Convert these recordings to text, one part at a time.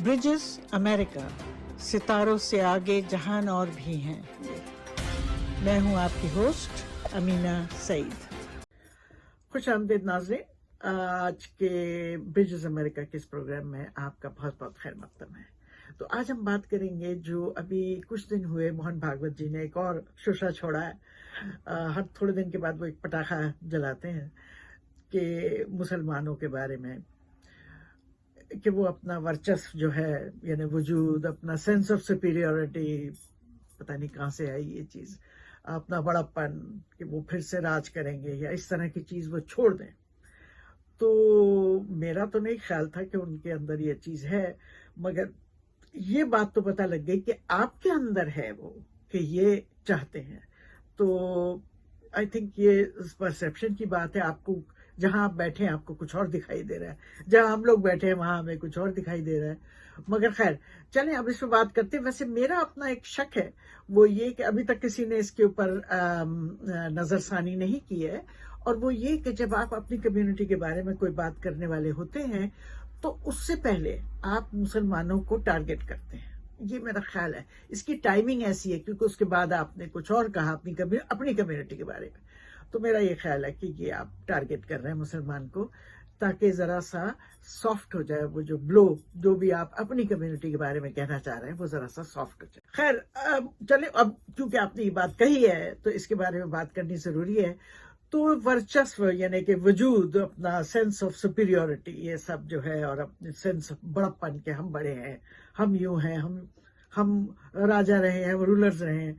Bridges America, सितारों से आगे जहान और भी हैं। मैं हूं आपकी होस्ट अमीना सईद। खुश आमदीद नाज़रीन, आज के ब्रिजेस अमेरिका के इस प्रोग्राम में आपका बहुत बहुत खैर मकदम है। तो आज हम बात करेंगे जो अभी कुछ दिन हुए मोहन भागवत जी ने एक और शोशा छोड़ा है। हर थोड़े दिन के बाद वो एक पटाखा जलाते हैं कि मुसलमानों के बारे में कि वो अपना वर्चस्व जो है यानी वजूद, अपना सेंस ऑफ सुपीरियरिटी, पता नहीं कहाँ से आई ये चीज़, अपना बड़प्पन कि वो फिर से राज करेंगे या इस तरह की चीज़ वो छोड़ दें। तो मेरा तो नहीं ख्याल था कि उनके अंदर ये चीज़ है, मगर ये बात तो पता लग गई कि आपके अंदर है वो कि ये चाहते हैं। तो आई थिंक ये परसेप्शन की बात है। आपको जहां आप बैठे हैं आपको कुछ और दिखाई दे रहा है, जहां हम लोग बैठे हैं वहां हमें कुछ और दिखाई दे रहा है। मगर खैर चलें अब इस पर बात करते हैं। वैसे मेरा अपना एक शक है, वो ये कि अभी तक किसी ने इसके ऊपर नजरसानी नहीं की है, और वो ये कि जब आप अपनी कम्युनिटी के बारे में कोई बात करने वाले होते हैं तो उससे पहले आप मुसलमानों को टारगेट करते हैं। ये मेरा ख्याल है। इसकी टाइमिंग ऐसी है क्योंकि उसके बाद आपने कुछ और कहा अपनी कम्युनिटी के बारे में। तो मेरा ये ख्याल है कि ये आप टारगेट कर रहे हैं मुसलमान को, ताकि जरा सा सॉफ्ट हो जाए वो जो ब्लो, जो भी आप अपनी कम्युनिटी के बारे में कहना चाह रहे हैं वो जरा सा सॉफ्ट हो जाए। खैर चले, अब क्योंकि आपने ये बात कही है तो इसके बारे में बात करनी जरूरी है। तो वर्चस्व यानी कि वजूद, अपना सेंस ऑफ सुपीरियरिटी, ये सब जो है, और अपने सेंस ऑफ बड़प्पन के हम बड़े हैं, हम यूं हैं, हम राजा रहे हैं, रूलर्स रहे हैं।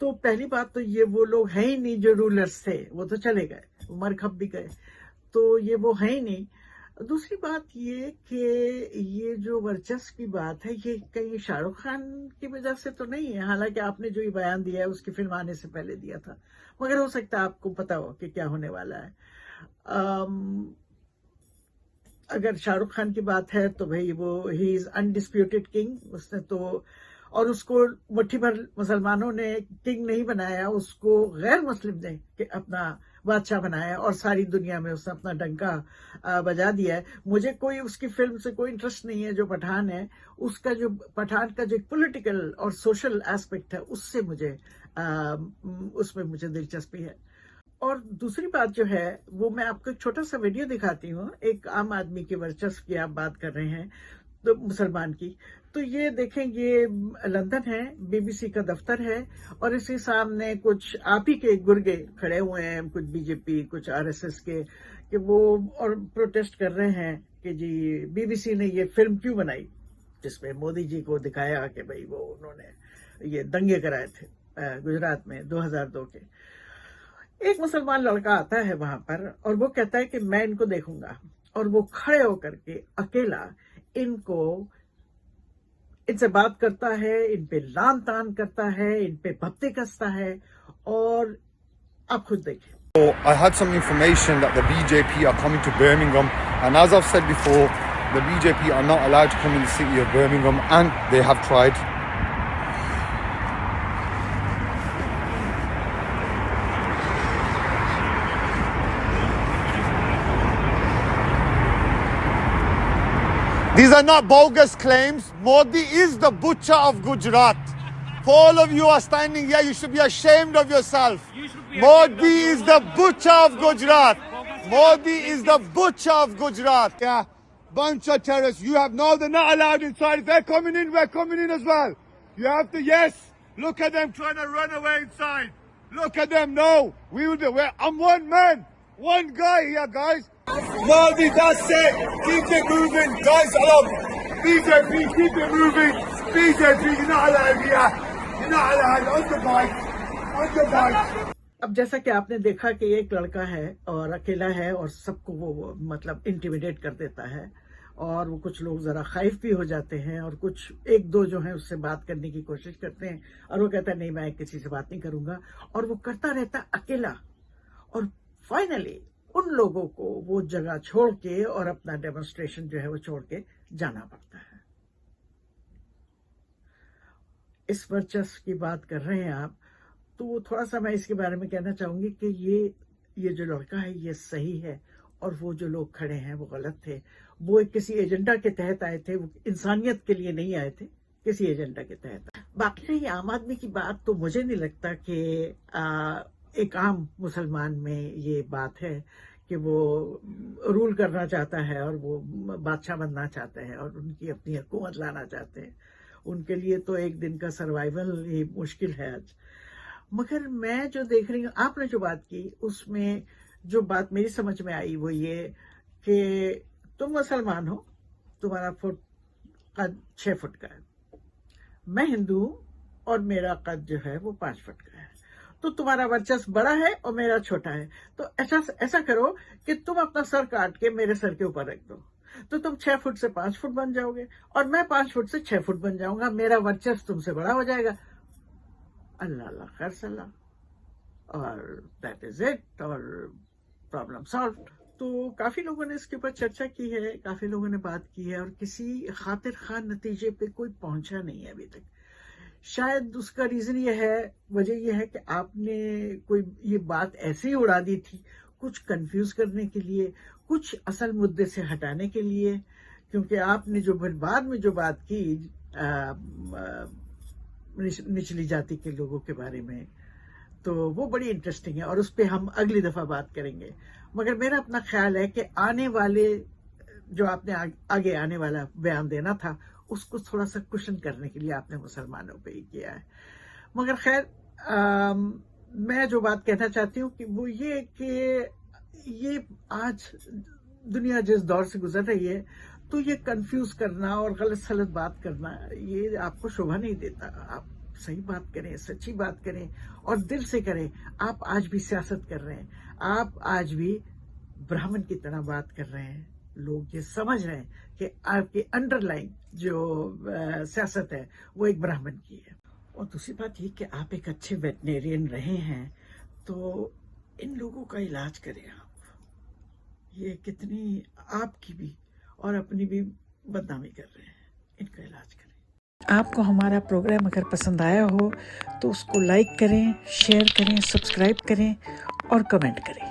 तो पहली बात तो ये वो लोग हैं ही नहीं जो रूलर्स थे, वो तो चले गए, मर खप भी गए, तो ये वो हैं ही नहीं। दूसरी बात ये कि ये जो वर्चस्व की बात है ये कहीं शाहरुख खान की वजह से तो नहीं है, हालांकि आपने जो ये बयान दिया है उसकी फिल्म आने से पहले दिया था, मगर हो सकता है आपको पता हो कि क्या होने वाला है। अगर शाहरुख खान की बात है तो भाई वो ही इज अनडिस्प्यूटेड किंग, उसने तो, और उसको मुट्ठी भर मुसलमानों ने किंग नहीं बनाया, उसको गैर मुस्लिम ने अपना बादशाह बनाया और सारी दुनिया में उसने अपना डंका बजा दिया है। मुझे कोई उसकी फिल्म से कोई इंटरेस्ट नहीं है जो पठान है, उसका जो पठान का जो पॉलिटिकल और सोशल एस्पेक्ट है उससे मुझे उसमें मुझे दिलचस्पी है। और दूसरी बात जो है वो मैं आपको एक छोटा सा वीडियो दिखाती हूँ। एक आम आदमी के वर्चस्व की आप बात कर रहे हैं तो मुसलमान की, तो ये देखें, ये लंदन है, बीबीसी का दफ्तर है, और इसके सामने कुछ आप ही के गुर्गे खड़े हुए हैं, कुछ बीजेपी, कुछ आरएसएस के, कि वो और प्रोटेस्ट कर रहे हैं कि जी बीबीसी ने ये फिल्म क्यों बनाई जिसमें मोदी जी को दिखाया कि भाई वो उन्होंने ये दंगे कराए थे गुजरात में 2002 के। एक मुसलमान लड़का आता है वहां पर और वो कहता है कि मैं इनको देखूंगा, और वो खड़े होकर के अकेला इनसे बात करता है, इन पे लान तान करता है, इन पे भत्ते कसता है, और आप खुद देखिए। I had some information that the BJP are coming to Birmingham, and as I've said before, the BJP are not allowed to come in the city of Birmingham, and they have tried. These are not bogus claims. Modi is the butcher of Gujarat. For all of you are standing here, you should be ashamed of yourself. Modi is the butcher of Gujarat. Modi is the butcher of Gujarat. Yeah, bunch of terrorists. You have no, they're not allowed inside. If they're coming in, we're coming in as well. You have to, yes. Look at them trying to run away inside. Look at them. No, we will do. I'm one man, one guy here, guys. Modi, that's it. Keep it moving, guys. BJP, keep it moving. BJP, you're not allowed here. You're not allowed. On the bike. On the bike. अब जैसा कि आपने देखा कि एक लड़का है और अकेला है और सबको वो मतलब इंटिमिडेट कर देता है, और वो कुछ लोग जरा खौफ भी हो जाते हैं, और कुछ एक दो जो है उससे बात करने की कोशिश करते हैं, और वो कहता है नहीं मैं किसी से बात नहीं करूंगा, और वो करता रहता अकेला, और फाइनली उन लोगों को वो जगह छोड़ के और अपना डेमोन्स्ट्रेशन जो है वो छोड़ के जाना पड़ता है। इस वर्चस्व की बात कर रहे हैं आप, तो थोड़ा सा मैं इसके बारे में कहना चाहूंगी कि ये जो लड़का है ये सही है اور وہ جو لوگ کھڑے ہیں وہ غلط تھے. وہ ایک کسی ایجنڈا کے تحت آئے تھے, وہ انسانیت کے لیے نہیں آئے تھے, کسی ایجنڈا کے تحت. باقی یہ عام آدمی کی بات تو مجھے نہیں لگتا کہ ایک عام مسلمان میں یہ بات ہے کہ وہ رول کرنا چاہتا ہے اور وہ بادشاہ بننا چاہتا ہے اور ان کی اپنی حکومت لانا چاہتے ہیں. ان کے لیے تو ایک دن کا سروائیول ہی مشکل ہے آج. مگر میں جو دیکھ رہی ہوں, آپ نے جو بات کی اس میں جو بات میری سمجھ میں آئی وہ یہ کہ تم مسلمان ہو, تمہارا قد 6 فٹ کا ہے, میں ہندو ہوں اور میرا قد جو ہے وہ 5 فٹ کا ہے, تو تمہارا ورچسو بڑا ہے اور میرا چھوٹا ہے, تو ایسا کرو کہ تم اپنا سر کاٹ کے میرے سر کے اوپر رکھ دو, تو تم 6 فٹ سے 5 فٹ بن جاؤ گے اور میں 5 فٹ سے 6 فٹ بن جاؤں گا, میرا ورچسو تم سے بڑا ہو جائے گا. اللہ اللہ خیر صلاح, اور دیٹ از اٹ, اور پرابلم سالوڈ. تو کافی لوگوں نے اس کے اوپر چرچا کی ہے, کافی لوگوں نے بات کی ہے, اور کسی خاطر خواہ نتیجے پہ کوئی پہنچا نہیں ہے ابھی تک. شاید اس کا ریزن یہ ہے, وجہ یہ ہے کہ آپ نے کوئی یہ بات ایسے ہی اڑا دی تھی, کچھ کنفیوز کرنے کے لیے, کچھ اصل مدعے سے ہٹانے کے لیے, کیونکہ آپ نے جو بعد میں جو بات کی نچلی جاتی کے لوگوں کے بارے میں, تو وہ بڑی انٹرسٹنگ ہے اور اس پہ ہم اگلی دفعہ بات کریں گے. مگر میرا اپنا خیال ہے کہ آنے والے جو آپ نے آگے آنے والا بیان دینا تھا اس کو تھوڑا سا کشن کرنے کے لیے آپ نے مسلمانوں پہ ہی کیا ہے. مگر خیر, میں جو بات کہنا چاہتی ہوں کہ وہ یہ کہ یہ آج دنیا جس دور سے گزر رہی ہے, تو یہ کنفیوز کرنا اور غلط سلط بات کرنا یہ آپ کو شوبھا نہیں دیتا. آپ صحیح بات کریں, سچی بات کریں اور دل سے کریں. آپ آج بھی سیاست کر رہے ہیں, آپ آج بھی برہمن کی طرح بات کر رہے ہیں. لوگ یہ سمجھ رہے ہیں کہ آپ کی انڈر لائن جو سیاست ہے وہ ایک برہمن کی ہے. اور دوسری بات یہ کہ آپ ایک اچھے ویٹنیرین رہے ہیں, تو ان لوگوں کا علاج کریں آپ. یہ کتنی آپ کی بھی اور اپنی بھی بدنامی کر رہے ہیں, ان کا علاج کریں. آپ کو ہمارا پروگرام اگر پسند آیا ہو تو اس کو لائک کریں, شیئر کریں, سبسکرائب کریں اور کمنٹ کریں.